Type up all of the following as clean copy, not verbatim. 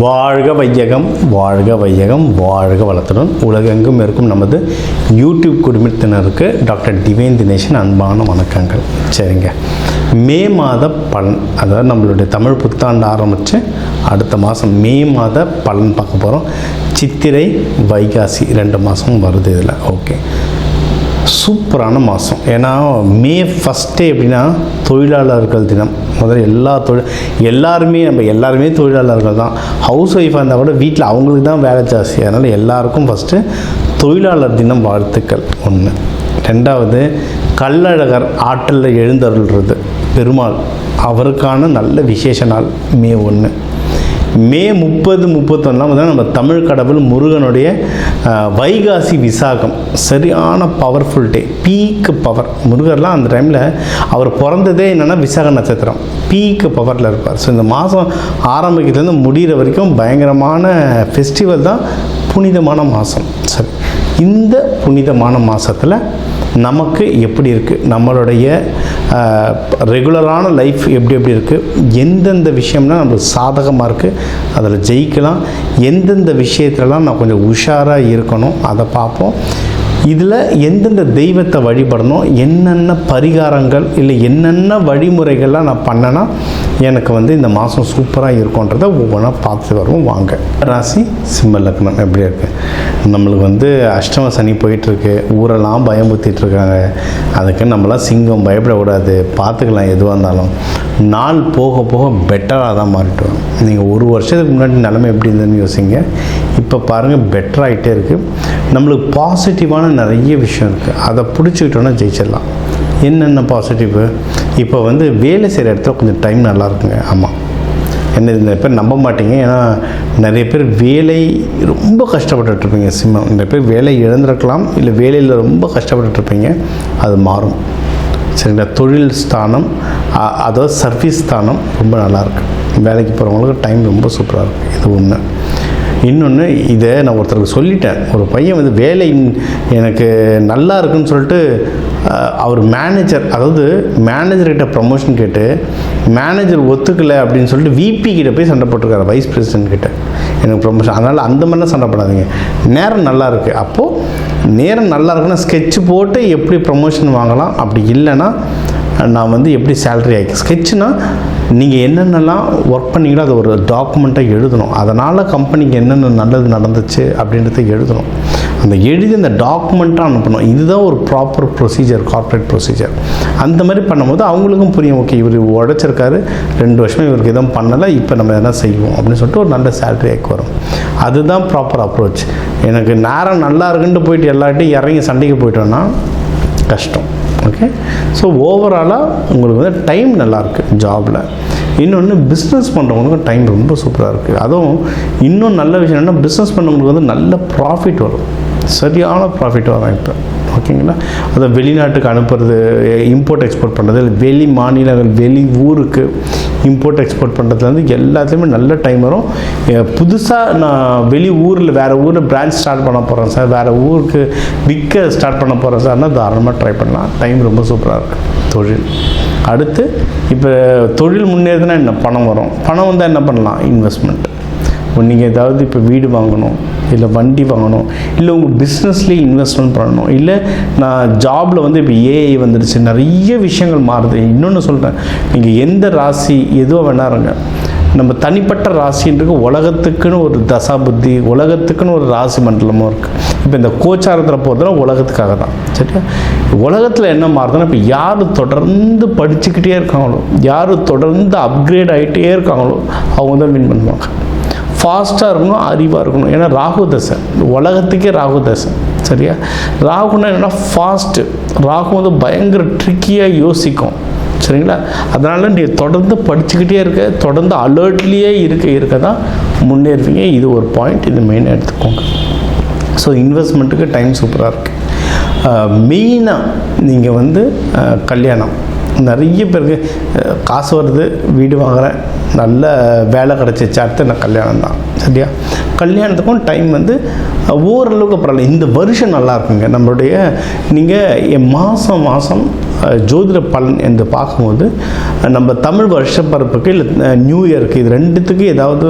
வாழ்க வையகம், வாழ்க வையகம், வாழ்க வளத்துடன் உலகெங்கும் இருக்கும் நமது யூடியூப் குடும்பத்தினருக்கு டாக்டர் டிவைன் தினேஷன் அன்பான வணக்கங்கள். சரிங்க, மே மாத பலன், அதாவது நம்மளுடைய தமிழ் புத்தாண்டு ஆரம்பித்து அடுத்த மாதம் மே மாத பலன் பார்க்க போகிறோம். சித்திரை வைகாசி 2 மாதம் வருது இதில். ஓகே, சூப்பரான மாதம். ஏன்னா மே ஃபஸ்ட்டே எப்படின்னா தொழிலாளர்கள் தினம். முதல்ல எல்லாருமே தொழிலாளர்கள் தான். ஹவுஸ் ஒய்ஃபாக இருந்தால் கூட வீட்டில் அவங்களுக்கு தான் வேலை ஜாஸ்தி. அதனால் எல்லாருக்கும் ஃபஸ்ட்டு தொழிலாளர் தினம் வாழ்த்துக்கள். 1. 2வது கள்ளழகர் ஆற்றலில் எழுந்தருள்றது பெருமாள், அவருக்கான நல்ல விசேஷ நாள் மே 1. மே 30, 31 நம்ம தமிழ் கடவுள் முருகனுடைய வைகாசி விசாகம், சரியான பவர்ஃபுல் டே, பீக்கு பவர். முருகர்லாம் அந்த டைமில் அவர் பிறந்ததே என்னென்னா விசாக நட்சத்திரம், பீக்கு பவரில் இருப்பார். ஸோ இந்த மாதம் ஆரம்பிக்கிறதுலேருந்து முடிகிற வரைக்கும் பயங்கரமான ஃபெஸ்டிவல் தான், புனிதமான மாதம். சரி, இந்த புனிதமான மாதத்தில் நமக்கு எப்படி இருக்குது, நம்மளுடைய ரெகுலரான லைஃப் எப்படி இருக்குது, எந்தெந்த விஷயம்லாம் நம்மளுக்கு சாதகமாக இருக்குது, அதில் ஜெயிக்கலாம், எந்தெந்த விஷயத்துலலாம் நான் கொஞ்சம் உஷாராக இருக்கணும் அதை பார்ப்போம். இதில் எந்தெந்த தெய்வத்தை வழிபடணும், என்னென்ன பரிகாரங்கள் இல்லை என்னென்ன வழிமுறைகள்லாம் நான் பண்ணேன்னா எனக்கு இந்த மாதம் சூப்பராக இருக்கும்ன்றதை ஒவ்வொன்றா பார்த்து வருவோம். வாங்க. ராசி சிம்ம லக்னம் எப்படி இருக்குது, நம்மளுக்கு அஷ்டம சனி போயிட்டுருக்கு, ஊரெல்லாம் பயமுறுத்திட்டுருக்காங்க. அதுக்கு நம்மளாம் சிங்கம் பயப்படக்கூடாது, பார்த்துக்கலாம். எதுவாக இருந்தாலும் நாள் போக போக பெட்டராக தான் மாறிட்டு வரும். நீங்கள் ஒரு வருஷத்துக்கு முன்னாடி நிலைமை எப்படி இருந்ததுன்னு யோசிங்க, இப்போ பாருங்கள் பெட்டராகிட்டே இருக்குது. நம்மளுக்கு பாசிட்டிவான நிறைய விஷயம் இருக்குது, அதை பிடிச்சிக்கிட்டோன்னா ஜெயிச்சிடலாம். என்னென்ன பாசிட்டிவு, இப்போ வேலை செய்கிற இடத்துல கொஞ்சம் டைம் நல்லா இருக்குங்க. ஆமாம், என்ன நிறைய பேர் நம்ப மாட்டீங்க, ஏன்னா நிறைய பேர் வேலை ரொம்ப கஷ்டப்பட்டுட்ருப்பீங்க. சிம்மம் நிறைய பேர் வேலை இழந்திருக்கலாம், இல்லை வேலையில் ரொம்ப கஷ்டப்பட்டுட்ருப்பீங்க. அது மாறும். சரிங்களா, தொழில் ஸ்தானம், அதாவது சர்வீஸ் ஸ்தானம் ரொம்ப நல்லாயிருக்கு. வேலைக்கு போகிறவங்களுக்கு டைம் ரொம்ப சூப்பராக இருக்குது. இது ஒன்று. இன்னொன்று, இதை நான் ஒருத்தருக்கு சொல்லிட்டேன். ஒரு பையன் வேலை எனக்கு நல்லா இருக்குன்னு சொல்லிட்டு அவர் மேனேஜர், அதாவது மேனேஜர்கிட்ட ப்ரமோஷன் கேட்டு மேனேஜர் ஒத்துக்கலை அப்படின்னு சொல்லிட்டு விபி கிட்ட போய் சண்டை போட்டிருக்காரு, வைஸ் பிரசிடென்ட் கிட்ட, எனக்கு ப்ரமோஷன். அதனால் அந்த மாதிரிலாம் சண்டை போடாதீங்க. நேரம் நல்லா இருக்குது, அப்போது நேரம் நல்லா இருக்குன்னா ஸ்கெட்ச் போட்டு எப்படி ப்ரமோஷன் வாங்கலாம், அப்படி இல்லைன்னா நான் எப்படி சேலரி ஆகிக்க. ஸ்கெட்ச்னால் நீங்கள் என்னென்னலாம் ஒர்க் பண்ணிங்களோ அதை ஒரு டாக்குமெண்ட்டாக எழுதணும். அதனால் கம்பெனிக்கு என்னென்ன நல்லது நடந்துச்சு அப்படின்றத எழுதணும். அந்த எழுதி அந்த டாக்குமெண்ட்டாக அனுப்பணும். இதுதான் ஒரு ப்ராப்பர் ப்ரொசீஜர், கார்ப்பரேட் ப்ரொசீஜர். அந்த மாதிரி பண்ணும்போது அவங்களுக்கும் புரியும், ஓகே இவர் உழைச்சிருக்காரு, 2 வருஷமாக இவருக்கு எதுவும் பண்ணலை, இப்போ நம்ம எதனா செய்வோம் அப்படின்னு சொல்லிட்டு ஒரு நல்ல சேலரி ஆக்கி வரும். அதுதான் ப்ராப்பர் அப்ரோச். எனக்கு நேரம் நல்லா இருக்குன்ட்டு போயிட்டு எல்லார்ட்டையும் இறங்கி சண்டைக்கு போயிட்டோன்னா கஷ்டம். ஓகே, ஸோ ஓவராலாக உங்களுக்கு டைம் நல்லாயிருக்கு ஜாபில். இன்னொன்று, பிஸ்னஸ் பண்ணுறவங்களுக்கு டைம் ரொம்ப சூப்பராக இருக்குது. அதுவும் இன்னும் நல்ல விஷயம் என்னென்னா, பிஸ்னஸ் பண்ணுறவங்களுக்கு நல்ல ப்ராஃபிட் வரும், சரியான ப்ராஃபிட் வரும் இப்போ. ஓகேங்களா, அதை வெளிநாட்டுக்கு அனுப்புறது, இம்போர்ட் எக்ஸ்போர்ட் பண்ணுறது, வெளி மாநிலங்கள் வெளி ஊருக்கு இம்போர்ட் எக்ஸ்போர்ட் பண்ணுறதுலேருந்து எல்லாத்துலேயுமே நல்ல டைம் வரும். புதுசாக நான் வெளி ஊரில் வேறு ஊரில் பிரான்ச் ஸ்டார்ட் பண்ண போகிறேன் சார், வேறு ஊருக்கு விற்க ஸ்டார்ட் பண்ண போகிறேன் சார்னால் தாராளமாக ட்ரை பண்ணலாம். டைம் ரொம்ப சூப்பராக இருக்குது. தொழில் அடுத்து, இப்போ தொழில் முன்னேறுதுன்னா என்ன, பணம் வரும். பணம் வந்தால் என்ன பண்ணலாம், இன்வெஸ்ட்மெண்ட். நீங்கள் ஏதாவது இப்போ வீடு வாங்கணும், இல்லை வண்டி வாங்கணும், இல்லை உங்கள் பிஸ்னஸ்லேயே இன்வெஸ்ட்மெண்ட் பண்ணணும், இல்லை நான் ஜாபில் இப்போ ஏஐ வந்துடுச்சு, நிறைய விஷயங்கள் மாறுது. இன்னொன்று சொல்கிறேன், நீங்கள் எந்த ராசி எதுவும் வேணாருங்க, நம்ம தனிப்பட்ட ராசின்றது உலகத்துக்குன்னு ஒரு தசா புத்தி, உலகத்துக்குன்னு ஒரு ராசி மண்டலமும் இருக்குது. இப்போ இந்த கோச்சாரத்தில் போகிறதுனா உலகத்துக்காக தான். சரியா, உலகத்தில் என்ன மாறுதுன்னா, இப்போ யார் தொடர்ந்து படிச்சுக்கிட்டே இருக்காங்களோ, யார் தொடர்ந்து அப்கிரேட் ஆகிட்டே இருக்காங்களோ அவங்க தான் வின் பண்ணுவாங்க. ஃபாஸ்ட்டாக இருக்கணும், அறிவாக இருக்கணும். ஏன்னா ராகு தசை, உலகத்துக்கே ராகு தசை. சரியா, ராகுன்னா என்னென்னா ஃபாஸ்ட்டு. ராகு பயங்கர ட்ரிக்கியாக யோசிக்கும். சரிங்களா, அதனால் நீங்கள் தொடர்ந்து படிச்சுக்கிட்டே இருக்க, தொடர்ந்து அலர்ட்லேயே இருக்க தான் முன்னேறுவீங்க. இது ஒரு பாயிண்ட், இது மெயினாக எடுத்துக்கோங்க. ஸோ இன்வெஸ்ட்மெண்ட்டுக்கு டைம் சூப்பராக இருக்குது. மெயினாக நீங்கள் கல்யாணம், நிறைய பேருக்கு காசு வருது, வீடு வாங்குகிறேன், நல்ல வேலை கிடச்சிச்சு, அடுத்து நான் கல்யாணம் தான். சரியா, கல்யாணத்துக்கும் டைம் ஓரளவுக்கு பரவாயில்ல. இந்த வருஷம் நல்லா இருக்குங்க நம்மளுடைய. நீங்கள் மாதம் ஜோதிட பலன் என்று பார்க்கும்போது நம்ம தமிழ் வருஷப்பரப்புக்கு இல்லை நியூ இயருக்கு இது ரெண்டுத்துக்கும் ஏதாவது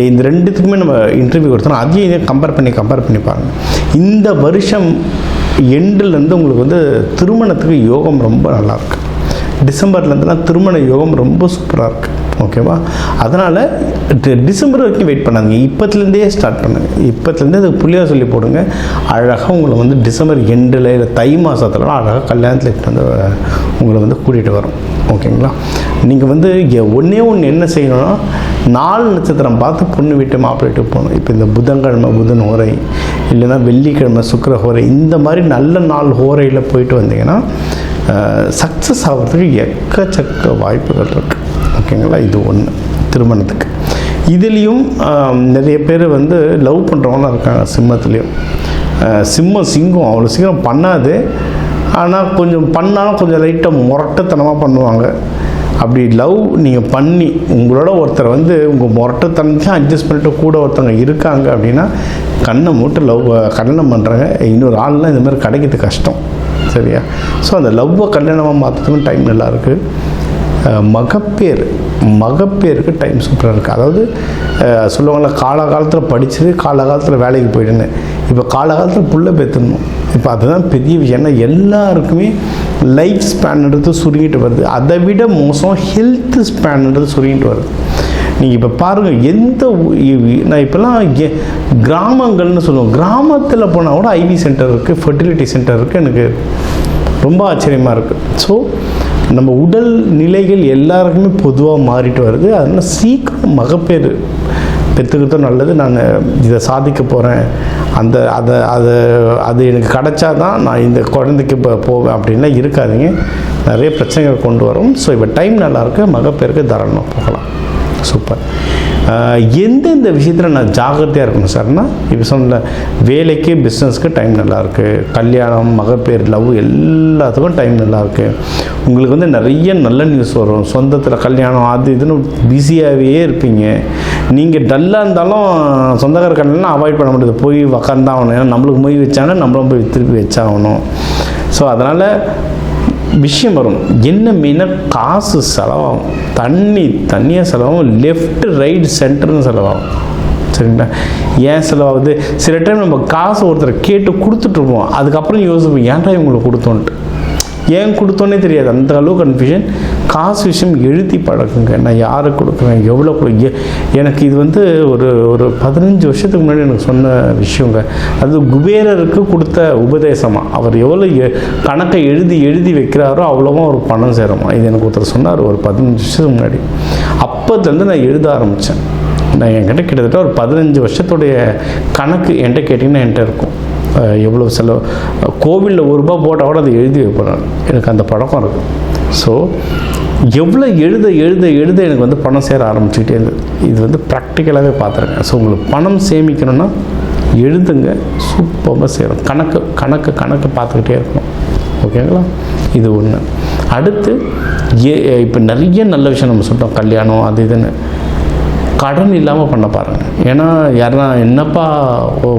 இந்த ரெண்டுத்துக்குமே நம்ம இன்டர்வியூ கொடுத்தோம். அதையும் இதை கம்பேர் பண்ணி பாருங்கள். இந்த வருஷம் எண்டுலேருந்து உங்களுக்கு வந்து திருமணத்துக்கு யோகம் ரொம்ப நல்லாயிருக்கு. டிசம்பர்லேருந்துலாம் திருமண யோகம் ரொம்ப சூப்பராக இருக்குது. ஓகேவா? அதனால் டிசம்பர் வரைக்கும் வெயிட் பண்ணாதீங்க, இப்போத்துலேருந்தே ஸ்டார்ட் பண்ணுங்கள். இப்போத்துலேருந்தே அதுக்கு புள்ளியாக சொல்லி போடுங்க. அழகாக உங்களை வந்து டிசம்பர் எண்டில் இல்லை தை மாதத்துலலாம் அழகாக கல்யாணத்தில் எடுத்து வந்து உங்களை வந்து கூட்டிகிட்டு வரும். ஓகேங்களா? நீங்கள் வந்து ஒன்றே ஒன்று என்ன செய்யணும்னா 4 நட்சத்திரம் பார்த்து பொண்ணு வீட்டு மாப்பிள்ளை வீட்டுக்கு போகணும். இப்போ இந்த புதன்கிழமை புதன் ஹோரை, இல்லைன்னா வெள்ளிக்கிழமை சுக்கிர ஹோரை, இந்த மாதிரி நல்ல நாள் ஹோரையில் போயிட்டு வந்தீங்கன்னா சக்ஸஸ் ஆகிறதுக்கு எக்கச்சக்க வாய்ப்புகள் இருக்குது. ஓகேங்களா? இது ஒன்று திருமணத்துக்கு. இதுலேயும் நிறைய பேர் வந்து லவ் பண்ணுறவங்களாம் இருக்காங்க. சிம்மத்துலேயும் சிங்கம் அவ்வளோ சீக்கிரம் பண்ணாது, ஆனால் கொஞ்சம் பண்ணாலும் கொஞ்சம் லைட்டாக முரட்டத்தனமாக பண்ணுவாங்க. அப்படி லவ் நீங்கள் பண்ணி உங்களோட ஒருத்தர் வந்து உங்கள் முரட்டத்தனத்தையும் அட்ஜஸ்ட் பண்ணிட்டு கூட ஒருத்தவங்க இருக்காங்க அப்படின்னா கண்ணை மூட்டு லவ் கல்யாணம் பண்ணுறாங்க. இன்னொரு ஆள்லாம் இந்த மாதிரி கிடைக்கிறது கஷ்டம். சரியா? ஸோ அந்த லவ்வை கல்யாணமாக மாற்றுறதுக்கும் டைம் நல்லாயிருக்கு. மகப்பேருக்கு டைம் சூப்பராக இருக்குது. அதாவது சொல்லுவாங்களா, காலகாலத்தில் படித்தது காலகாலத்தில் வேலைக்கு போயிடுன்னு. இப்போ காலகாலத்தில் புள்ள பெற்றணும். இப்போ அதுதான் பெரிய விஷயம். ஏன்னா எல்லாருக்குமே லைஃப் ஸ்பேன்ன்றது சுருங்கிட்டு வருது. அதை விட மோசம் ஹெல்த் ஸ்பேன்ன்றது சுருங்கிட்டு வருது. நீங்கள் இப்போ பாருங்கள், நான் இப்போல்லாம் கிராமங்கள்னு சொல்லுவோம், கிராமத்தில் போனால் கூட ஐவி சென்டர் இருக்குது, ஃபெர்டிலிட்டி சென்டர் இருக்குது. எனக்கு ரொம்ப ஆச்சரியமாக இருக்குது. ஸோ நம்ம உடல் நிலைகள் எல்லாருக்குமே பொதுவாக மாறிட்டு வருது. அதனால் சீக்கிரம் மகப்பேறு பெற்றுக்கிட்டோம் நல்லது. நான் இதை சாதிக்க போகிறேன், அது எனக்கு கிடைச்சா தான் நான் இந்த குழந்தைக்கு போவேன் அப்படின்லாம் இருக்காதிங்க. நிறைய பிரச்சனைகள் கொண்டு வரும். ஸோ இப்போ டைம் நல்லாயிருக்கு, மகப்பேருக்கு தாராளமாக போகலாம். சூப்பர். எந்தெந்த விஷயத்தில் நான் ஜாகிரதையாக இருக்கணும் சார்னா, இப்போ சொன்ன வேலைக்கு பிஸ்னஸ்க்கு டைம் நல்லாயிருக்கு, கல்யாணம் மகப்பேர் லவ் எல்லாத்துக்கும் டைம் நல்லாயிருக்கு. உங்களுக்கு வந்து நிறைய நல்ல நியூஸ் வரும். சொந்தத்தில் கல்யாணம் அது இதுன்னு பிஸியாகவே இருப்பீங்க. நீங்கள் டல்லாக இருந்தாலும் சொந்தக்கார கல்யாணம்லாம் அவாய்ட் பண்ண முடியாது, போய் உக்காந்தாகணும். ஏன்னா நம்மளுக்கு மொய் வச்சாங்கன்னா நம்மளும் போய் திருப்பி வச்சாகணும். ஸோ அதனால் விஷயம் வரும். என்ன மெயினாக காசு செலவாகும், தண்ணியாக செலவாகும், லெஃப்ட் ரைட் சென்டர்னு செலவாகும். சரிங்களா? ஏன் செலவாகுது? சில டைம் நம்ம காசு ஒருத்தரை கேட்டு கொடுத்துட்ருப்போம், அதுக்கப்புறம் யோசிப்போம் ஏன்டா இவங்களுக்கு கொடுத்தோன்ட்டு. ஏன் கொடுத்தோன்னே தெரியாது, அந்த அளவு கன்ஃபியூஷன். காசு விஷயம் எழுதி பழக்குங்க. நான் யாருக்கு கொடுக்குறேன், எவ்வளோ எனக்கு இது வந்து ஒரு 15 வருஷத்துக்கு முன்னாடி எனக்கு சொன்ன விஷயங்க. அது குபேரருக்கு கொடுத்த உபதேசமாக. அவர் எவ்வளோ கணக்கை எழுதி வைக்கிறாரோ அவ்வளோவா ஒரு பணம் சேருமா. இது எனக்கு ஒருத்தர் சொன்னார் ஒரு 15 வருஷத்துக்கு முன்னாடி. அப்போதுலேருந்து நான் எழுத ஆரம்பித்தேன். நான் என்கிட்ட கிட்டத்தட்ட ஒரு 15 வருஷத்துடைய கணக்கு என்கிட்ட கேட்டிங்கன்னா என்கிட்ட இருக்கும். எவ்வளோ செலவு, கோவிலில் ₹1 போட்டால் கூட அதை எழுதி வைப்பேன். எனக்கு அந்த பழக்கம் இருக்குது. ஸோ எவ்வளோ எழுத எனக்கு வந்து பணம் சேர ஆரம்பிச்சுக்கிட்டே இருந்தது. இது வந்து ப்ராக்டிக்கலாகவே பார்த்துருக்கேன். ஸோ உங்களுக்கு பணம் சேமிக்கணும்னா எழுதுங்க, சூப்பராக சேரும். கணக்கு பார்த்துக்கிட்டே இருக்கணும். ஓகேங்களா? இது ஒன்று. அடுத்து இப்போ நிறைய நல்ல விஷயம் நம்ம சொல்லிட்டோம், கல்யாணம் அது இதுன்னு. கடன் இல்லாமல் பண்ண பாருங்கள். ஏன்னா யாருன்னா என்னப்பா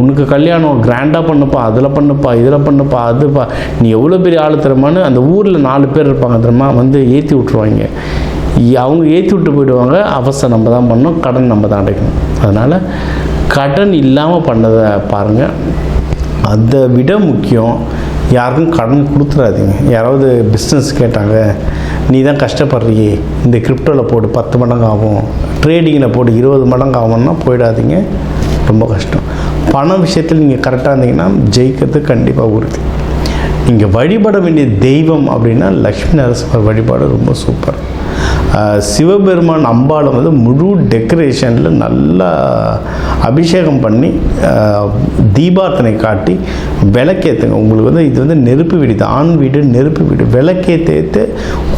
உனக்கு கல்யாணம் கிராண்டாக பண்ணுப்பா, அதில் பண்ணுப்பா, இதில் பண்ணுப்பா, அதுப்பா, நீ எவ்வளோ பெரிய ஆள் தருமான்னு அந்த ஊரில் 4 பேர் இருப்பாங்க தெரியுமா, வந்து ஏற்றி விட்ருவாங்க. அவங்க ஏற்றி விட்டு போயிடுவாங்க. அவசரம் நம்ம தான் பண்ணணும், கடன் நம்ம தான் அடைக்கணும். அதனால் கடன் இல்லாமல் பண்ணதை பாருங்கள். அதை விட முக்கியம், யாருக்கும் கடன் கொடுத்துடாதீங்க. யாராவது பிஸ்னஸ் கேட்டாங்க, நீ தான் கஷ்டப்படுறியே, இந்த கிரிப்டோவில் போட்டு 10 மடங்கு ஆகும், ட்ரேடிங்கில் போட்டு 20 மடங்கு ஆகும்னா போயிடாதீங்க. ரொம்ப கஷ்டம். பண விஷயத்தில் நீங்கள் கரெக்டாக இருந்தீங்கன்னா ஜெயிக்கிறது கண்டிப்பாக உறுதி. நீங்கள் வழிபட வேண்டிய தெய்வம் அப்படின்னா லக்ஷ்மி நரசிம்மர் வழிபாடு ரொம்ப சூப்பர். சிவபெருமான் அம்பாளை வந்து முழு டெக்கரேஷனில் நல்லா அபிஷேகம் பண்ணி தீபார்த்தனை காட்டி விளக்கேற்றுங்க. உங்களுக்கு வந்து இது வந்து நெருப்பு வீடு, ஆண் வீடு நெருப்பு வீடு. விளக்கேற்ற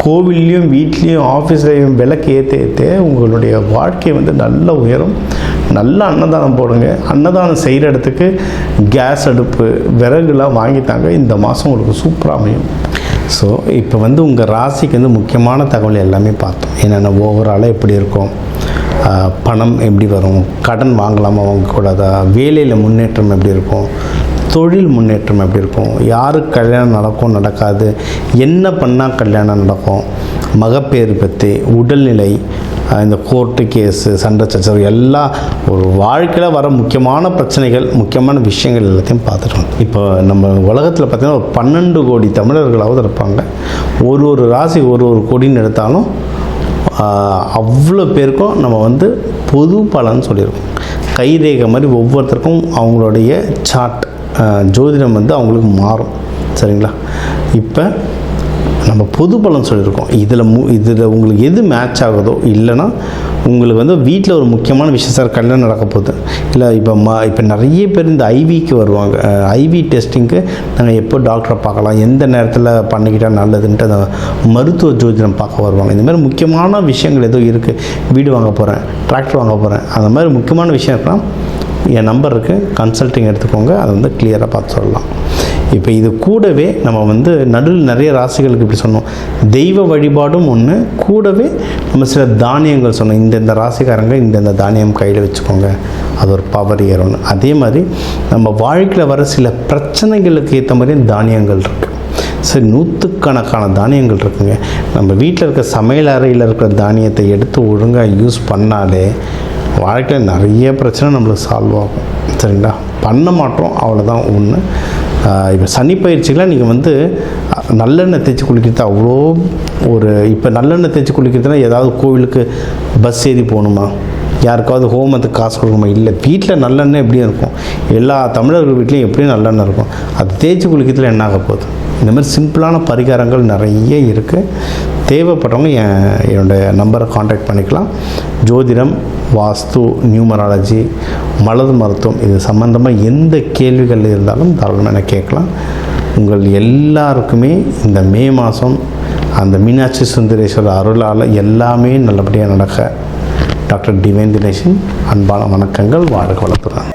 கோவில்லையும் வீட்லேயும் ஆஃபீஸ்லேயும் விளக்கு ஏற்ற உங்களுடைய வாழ்க்கை வந்து நல்ல உயரும். நல்ல அன்னதானம் போடுங்க. அன்னதானம் செய்கிற இடத்துக்கு கேஸ் அடுப்பு விறகுலாம் வாங்கித்தாங்க. இந்த மாதம் உங்களுக்கு சூப்பராக அமையும். ஸோ இப்போ வந்து உங்கள் ராசிக்கு வந்து முக்கியமான தகவல் எல்லாமே பார்த்தோம். என்னென்ன ஓவராலாக எப்படி இருக்கும், பணம் எப்படி வரும், கடன் வாங்கலாமா வாங்கக்கூடாதா, வேலையில் முன்னேற்றம் எப்படி இருக்கும், தொழில் முன்னேற்றம் எப்படி இருக்கும், யாருக்கு கல்யாணம் நடக்கும் நடக்காது, என்ன பண்ணால் கல்யாணம் நடக்கும், மகப்பேறு பற்றி, உடல்நிலை, இந்த கோர்ட்டு கேஸு, சண்டை சச்சரவு எல்லாம் ஒரு வாழ்க்கையில் வர முக்கியமான பிரச்சனைகள், முக்கியமான விஷயங்கள் எல்லாத்தையும் பார்த்துட்டோம். இப்போ நம்ம உலகத்தில் பார்த்திங்கன்னா ஒரு 12 கோடி தமிழர்களாவது இருப்பாங்க. ஒரு ராசி ஒரு கோடின்னு எடுத்தாலும் அவ்வளோ பேருக்கும் நம்ம பொது பலன் சொல்லியிருக்கோம். கைரேகை மாதிரி ஒவ்வொருத்தருக்கும் அவங்களுடைய சார்ட் ஜோதிடம் அவங்களுக்கு மாறும். சரிங்களா? இப்போ நம்ம பொது பலன் சொல்லியிருக்கோம். இதில் உங்களுக்கு எது மேட்ச் ஆகுதோ, இல்லைன்னா உங்களுக்கு வீட்டில் ஒரு முக்கியமான விஷயம், சார் கல்யாணம் நடக்க போகுது, இல்லை இப்போ நிறைய பேர் இந்த ஐவிக்கு வருவாங்க. ஐவி டெஸ்டிங்க்கு நாங்கள் எப்போ டாக்டரை பார்க்கலாம், எந்த நேரத்தில் பண்ணிக்கிட்டால் நல்லதுன்ட்டு அந்த மருத்துவ ஜோதிடம் பார்க்க வருவாங்க. இந்த மாதிரி முக்கியமான விஷயங்கள் ஏதோ இருக்குது, வீடு வாங்க போகிறேன், டிராக்டர் வாங்க போகிறேன், அந்த மாதிரி முக்கியமான விஷயம் இருக்கலாம், என் நம்பர் இருக்குது, கன்சல்ட்டிங் எடுத்துக்கோங்க, அதை கிளியராக பார்த்து சொல்லலாம். இப்போ இது கூடவே நம்ம நடுவில் நிறைய ராசிகளுக்கு இப்படி சொன்னோம், தெய்வ வழிபாடும் ஒன்று, கூடவே நம்ம சில தானியங்கள் சொன்னோம். இந்த ராசிக்காரங்க இந்த தானியம் கையில் வச்சுக்கோங்க, அது ஒரு பவர் ஏறணும். அதே மாதிரி நம்ம வாழ்க்கையில் வர சில பிரச்சனைகளுக்கு ஏற்ற மாதிரி தானியங்கள் இருக்குது. சரி, 100கணக்கான தானியங்கள் இருக்குங்க. நம்ம வீட்டில் இருக்க சமையல் அறையில் இருக்கிற தானியத்தை எடுத்து ஒழுங்காக யூஸ் பண்ணாலே வாழ்க்கையில் நிறைய பிரச்சனை நம்மளுக்கு சால்வ் ஆகும். சரிங்களா? பண்ண மாட்டோம், அவ்வளோதான் ஒன்று. இப்போ சனி பயிற்சிகளாக நீங்கள் நல்லெண்ணெய் தேய்ச்சி குளிக்கிறது அவ்வளோ இப்போ நல்லெண்ணெய் தேய்ச்சி குளிக்கிறதுனா ஏதாவது கோவிலுக்கு பஸ் ஏறி போகணுமா, யாருக்காவது ஹோமத்துக்கு காசு கொடுக்கணுமா? இல்லை, வீட்டில் நல்லெண்ணெய் எப்படியும் இருக்கும், எல்லா தமிழர்கள் வீட்லேயும் எப்படியும் நல்லெண்ணெய் இருக்கும். அது தேய்ச்சி குளிக்கிறதுல என்ன ஆக போகுது? இந்த மாதிரி சிம்பிளான பரிகாரங்கள் நிறைய இருக்குது. தேவைப்படுறவங்க என்னோடய நம்பரை காண்டாக்ட் பண்ணிக்கலாம். ஜோதிடம், வாஸ்து, நியூமராலஜி, மலர் மருத்துவம், இது சம்மந்தமாக எந்த கேள்விகள் இருந்தாலும் தாராளமாக எனக்கு கேட்கலாம். உங்கள் எல்லாருக்குமே இந்த மே மாதம் அந்த மீனாட்சி சுந்தரேஸ்வரர் அருளால் எல்லாமே நல்லபடியாக நடக்க டாக்டர் டிவைன் தினேஷன் அன்பான வணக்கங்கள். வாழ்க வளத்துடன்.